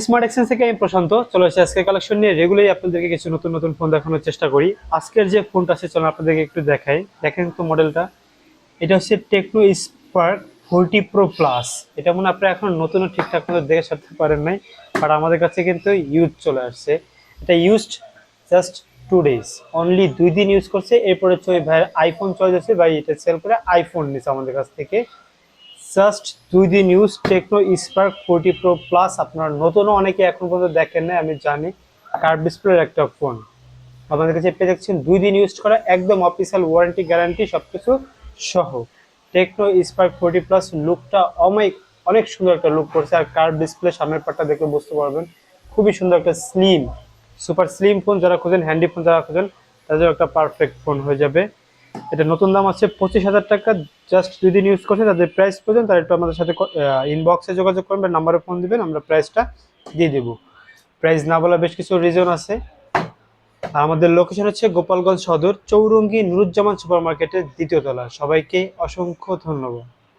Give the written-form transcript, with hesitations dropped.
Smart exchange থেকে আমি প্রশান্ত চলে আসছি আজকের কালেকশন নিয়ে। রেগুলারই আপনাদেরকে কিছু নতুন নতুন ফোন দেখানোর চেষ্টা করি। আজকের যে ফোনটা আছে চলো আপনাদেরকে একটু দেখাই। দেখেন তো মডেলটা, এটা হচ্ছে টেকনো স্পার্ক 40 প্রো প্লাস। এটা মনে হয় আপনারা এখন নতুন ঠিকঠাক মতো দেখে সারতে পারেন নাই, বাট আমাদের কাছে কিন্তু ইউজ চলে আসছে। এটা ইউজড জাস্ট 2 days, অনলি 2 দিন ইউজ করছে। এরপরে চলে ভাই আইফোন চলে যাচ্ছে, ভাই এটা সেল করে আইফোন নিচ্ছে আমাদের কাছ থেকে। জাস্ট 2 দিন use Tecno Spark 40 pro plus. আপনার নতুনও অনেকে এখন পর্যন্ত দেখেন না আমি জানি। কার্ভ ডিসপ্লের একটা ফোন আপনাদের কাছে পেয়ে যাচ্ছেন 2 দিন ইউজ করা, একদম অফিসিয়াল ওয়ারেন্টি গ্যারান্টি সবকিছু সহ। টেকনো স্পার্ক 40 প্লাস লুকটা অনেক সুন্দর একটা লুক করছে। আর কার্ভ ডিসপ্লে সামনের পার্টটা দেখে বুঝতে পারবেন খুবই সুন্দর একটা স্লিম, সুপার স্লিম ফোন যারা খোঁজেন, হ্যান্ডি ফোন যারা খোঁজেন তাদের একটা পারফেক্ট ফোন হয়ে যাবে। এটা নতুন দাম আছে 25,000 টাকা। জাস্ট 2 দিন ইউজ করছে, তাদের প্রাইস পর্যন্ত তারা একটু আমাদের সাথে ইনবক্সে যোগাযোগ করবেন, নাম্বারে ফোন দিবেন, আমরা প্রাইসটা দিয়ে দেবো। প্রাইস না বলা বেশ কিছু রিজন আছে। আর আমাদের লোকেশন হচ্ছে গোপালগঞ্জ সদর, চৌরঙ্গি নুরুজ্জামান সুপার মার্কেটের 2য় তলা। সবাইকে অসংখ্য ধন্যবাদ।